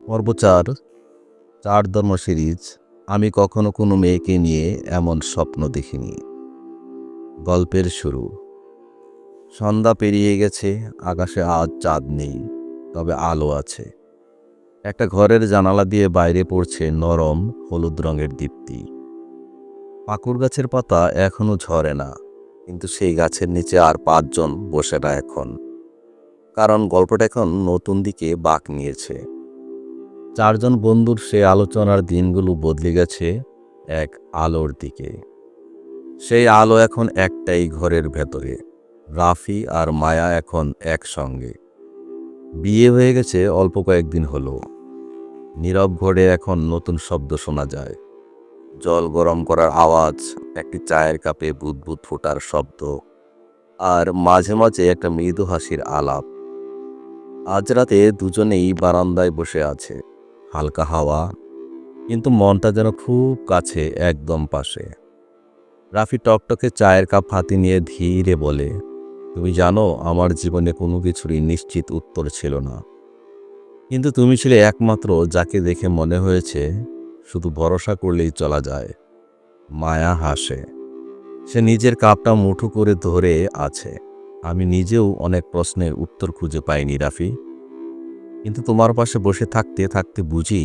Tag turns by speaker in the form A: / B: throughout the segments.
A: পর্ব ৪ চার ধর্ম সিরিজ। আমি কখনো কোনো মেয়েকে নিয়ে এমন স্বপ্ন দেখিনি। গল্পের শুরু। সন্ধ্যা পেরিয়ে গেছে, আকাশে আজ চাঁদ নেই, তবে আলো আছে। একটা ঘরের জানালা দিয়ে বাইরে পড়ছে নরম হলুদ রঙের দীপ্তি। পাকুড় গাছের পাতা এখনো ঝরে না, কিন্তু সেই গাছের নিচে আর ৫ জন বসে না এখন, কারণ গল্পটা এখন নতুন দিকে বাঁক নিয়েছে। ৪ জন বন্ধুর সে আলোচনার দিনগুলো বদলে গেছে এক আলোর দিকে। সেই আলো এখন একটাই ঘরের ভেতরে। রাফি আর মায়া এখন একসঙ্গে। বিয়ে হয়ে গেছে অল্প কয়েকদিন হলো। নীরব ঘরে এখন নতুন শব্দ শোনা যায়। জল গরম করার আওয়াজ, একটি চায়ের কাপে বুদবুদ ফোটার শব্দ, আর মাঝে মাঝে একটা মৃদু হাসির আলাপ। আজ রাতে দুজনেই বারান্দায় বসে আছে। হালকা হাওয়া, কিন্তু মনটা যেন খুব কাছে, একদম পাশে। রাফি টকটকে চায়ের কাপ হাতে নিয়ে ধীরে বলে, তুমি জানো, আমার জীবনে কোনো কিছুরই নিশ্চিত উত্তর ছিল না, কিন্তু তুমি ছিলে একমাত্র যাকে দেখে মনে হয়েছে শুধু ভরসা করলেই চলা যায়। মায়া হাসে। সে নিজের কাপটা মুঠো করে ধরে আছে। আমি নিজেও অনেক প্রশ্নের উত্তর খুঁজে পাইনি রাফি, কিন্তু তোমার পাশে বসে থাকতে থাকতে বুঝি,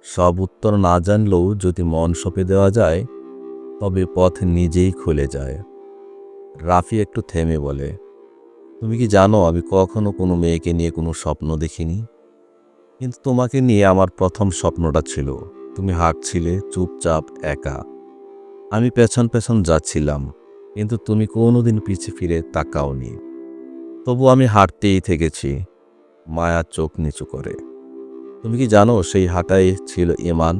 A: সব উত্তর না জানলেও যদি মন সঁপে দেওয়া যায়, তবে পথ নিজেই খুলে যায়। রাফি একটু থেমে বলে, তুমি কি জানো, আমি কখনো কোনো মেয়েকে নিয়ে কোনো স্বপ্ন দেখিনি, কিন্তু তোমাকে নিয়ে আমার প্রথম স্বপ্নটা ছিল। তুমি হাঁটছিলে চুপচাপ একা, আমি পেছন পেছন যাচ্ছিলাম, কিন্তু তুমি কোনোদিন পিছে ফিরে তাকাওনি। তবু আমি হাঁটতেই থেকেছি। মায়া চোখ নিচু করে। তুমি কি জানো, সেই হাঁটাই ছিল ঈমান।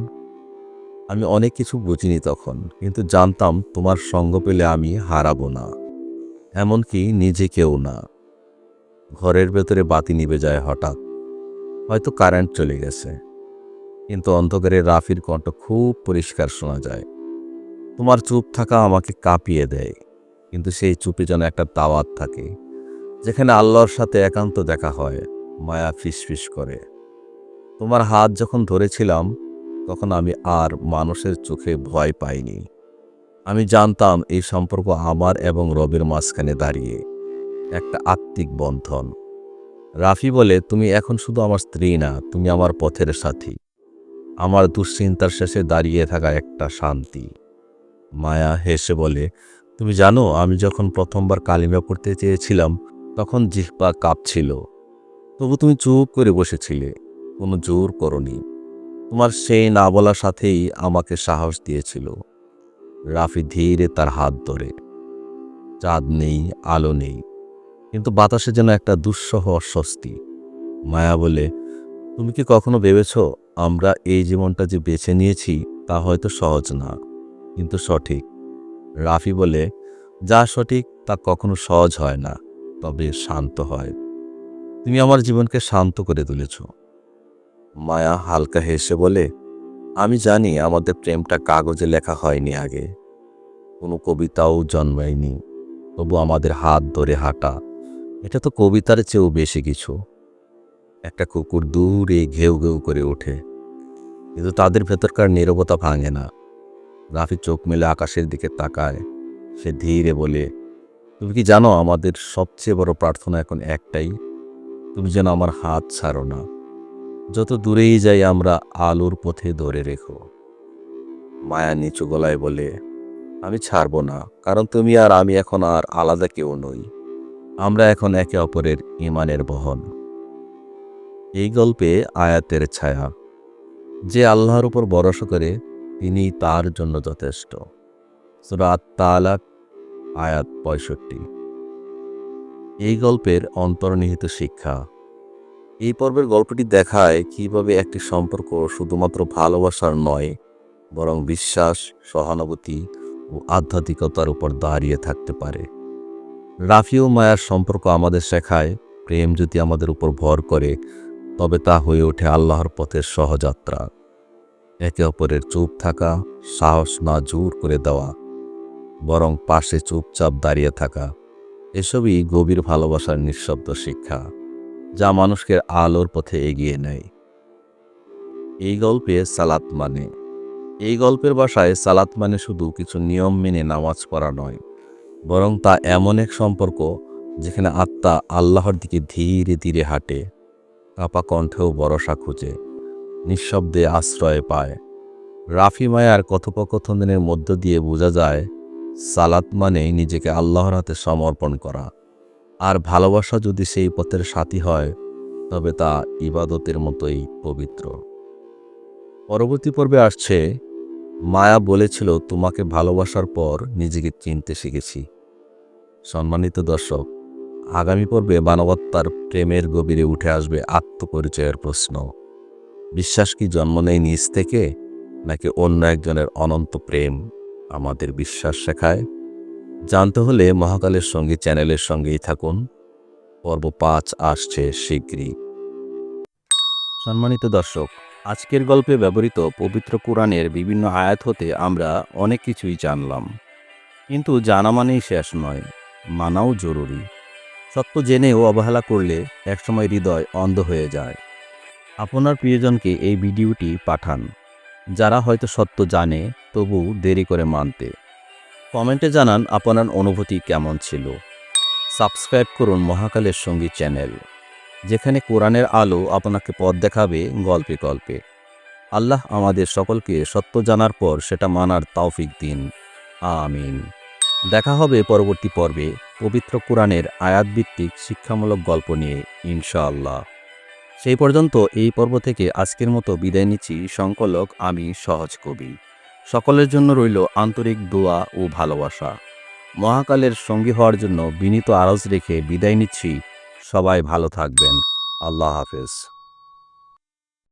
A: আমি অনেক কিছু বুঝিনি তখন, কিন্তু জানতাম তোমার সঙ্গ পেলে আমি হারাবো না, এমনকি নিজেকেও না। ঘরের ভেতরে বাতি নিভে যায় হঠাৎ। হয়তো কারেন্ট চলে গেছে, কিন্তু অন্ধকারে রাফির কণ্ঠ খুব পরিষ্কার শোনা যায়। তোমার চুপ থাকা আমাকে কাঁপিয়ে দেয়, কিন্তু সেই চুপে যেন একটা দাওয়াত থাকে, যেখানে আল্লাহর সাথে একান্ত দেখা হয়। মায়া ফিসফিস করে, তোমার হাত যখন ধরেছিলাম, তখন আমি আর মানুষের চোখে ভয় পাইনি। আমি জানতাম এই সম্পর্ক আমার এবং রবের মাঝখানে দাঁড়িয়ে, একটা আত্মিক বন্ধন। রাফি বলে, তুমি এখন শুধু আমার স্ত্রী না, তুমি আমার পথের সাথী, আমার দুশ্চিন্তার শেষে দাঁড়িয়ে থাকা একটা শান্তি। মায়া হেসে বলে, তুমি জানো, আমি যখন প্রথমবার কালিমা পড়তে চেয়েছিলাম, তখন জিহ্বা কাঁপছিল। তবু তুমি চুপ করে বসেছিলে, কোনো জোর করনি। তোমার সেই না বলার সাথেই আমাকে সাহস দিয়েছিল। রাফি ধীরে তার হাত ধরে। চাঁদ নেই, আলো নেই, কিন্তু বাতাসে যেন একটা দুঃসহ অস্বস্তি। মায়া বলে, তুমি কি কখনো ভেবেছ, আমরা এই জীবনটা যে বেছে নিয়েছি, তা হয়তো সহজ না, কিন্তু সঠিক। রাফি বলে, যা সঠিক তা কখনো সহজ হয় না, তবে শান্ত হয়। তুমি আমার জীবনকে শান্ত করে তুলেছ। মায়া হালকা হেসে বলে, আমি জানি আমাদের প্রেমটা কাগজে লেখা হয়নি আগে, কোনো কবিতাও জন্মায়নি, তবু আমাদের হাত ধরে হাঁটা, এটা তো কবিতার চেয়েও বেশি কিছু। একটা কুকুর দূরে ঘেউ ঘেউ করে ওঠে, কিন্তু তাদের ভেতরকার নীরবতা ভাঙে না। রাফি চোখ মেলে আকাশের দিকে তাকায়। সে ধীরে বলে, তুমি কি জানো, আমাদের সবচেয়ে বড় প্রার্থনা এখন একটাই, তুমি যেন আমার হাত ছাড়ো না। যত দূরেই যাই আমরা, আলোর পথে ধরে রেখো। মায়া নিচু গলায় বলে, আমি ছাড়বো না, কারণ তুমি আর আমি এখন আর আলাদা কেউ নই। আমরা এখন একে অপরের ঈমানের বহন। এই গল্পে আয়াতের ছায়া। যে আল্লাহর উপর ভরসা করে, তিনি তার জন্য যথেষ্ট। সূরা আত-তালাক, আয়াত ৬৫। এই গল্পের অন্তর্নিহিত শিক্ষা। এই পর্বের গল্পটি দেখায় কিভাবে একটি সম্পর্ক শুধুমাত্র ভালোবাসার নয়, বরং বিশ্বাস, সহানুভূতি ও আধ্যাত্মিকতার উপর দাঁড়িয়ে থাকতে পারে। রাফি ও মায়ার সম্পর্ক আমাদের শেখায়, প্রেম যদি আমাদের উপর ভর করে, তবে তা হয়ে ওঠে আল্লাহর পথের সহযাত্রা। একে অপরের চুপ থাকা, সাহস না জোর করে দেওয়া, বরং পাশে চুপচাপ দাঁড়িয়ে থাকা, এসবই গভীর ভালোবাসার নিঃশব্দ শিক্ষা, যা মানুষকে আলোর পথে এগিয়ে নেয়। এই গল্পে সালাত মানে এই গল্পের ভাষায় সালাত মানে শুধু কিছু নিয়ম মেনে নামাজ পড়া নয়, বরং তা এমন এক সম্পর্ক যেখানে আত্মা আল্লাহর দিকে ধীরে ধীরে হাঁটে, কাপা কণ্ঠেও ভরসা খুঁজে, নিঃশব্দে আশ্রয় পায়। রাফি মায়ার কথোপকথনের মধ্য দিয়ে বোঝা যায় সালাত মানে নিজেকে আল্লাহর হাতে সমর্পণ করা, আর ভালোবাসা যদি সেই পথের সাথী হয় তবে তা ইবাদতের মতোই পবিত্র। পরবর্তী পর্বে আসছে, মায়া বলেছিল তোমাকে ভালোবাসার পর নিজেকে চিনতে শিখেছি। সম্মানিত দর্শক, আগামী পর্বে মানবতার প্রেমের গভীরে উঠে আসবে আত্মপরিচয়ের প্রশ্ন। বিশ্বাস কি জন্ম নেয় নিজ থেকে, নাকি অন্য একজনের অনন্ত প্রেম আমাদের বিশ্বাস শেখায়? জানতে হলে মহাকালের সঙ্গী চ্যানেলের সঙ্গেই থাকুন। পর্ব 5 আসছে শীঘ্রই। সম্মানিত দর্শক, আজকের গল্পে ব্যবহৃত পবিত্র কোরআনের বিভিন্ন আয়াত হতে আমরা অনেক কিছুই জানলাম, কিন্তু জানা মানেই শেষ নয়, মানাও জরুরি। সত্য জেনেও অবহেলা করলে একসময় হৃদয় অন্ধ হয়ে যায়। আপনার প্রিয়জনকে এই ভিডিওটি পাঠান, যারা হয়তো সত্য জানে তবু দেরি করে মানতে। কমেন্টে জানান আপনার অনুভূতি কেমন ছিল। সাবস্ক্রাইব করুন মহাকালের সঙ্গী চ্যানেল, যেখানে কোরআনের আলো আপনাকে পথ দেখাবে গল্পে গল্পে। আল্লাহ আমাদের সকলকে সত্য জানার পর সেটা মানার তৌফিক দিন। আমিন। দেখা হবে পরবর্তী পর্বে পবিত্র কোরআনের আয়াতভিত্তিক শিক্ষামূলক গল্প নিয়ে, ইনশাআল্লাহ। সেই পর্যন্ত এই পর্ব থেকে আজকের মতো বিদায় নিচ্ছি। সংকলক আমি সহজ কবি। সকলের জন্য রইল আন্তরিক দোয়া ও ভালোবাসা। মহাকালের সঙ্গী হওয়ার জন্য বিনীত আরজ রেখে বিদায় নিচ্ছি। সবাই ভালো থাকবেন। আল্লাহ হাফেজ।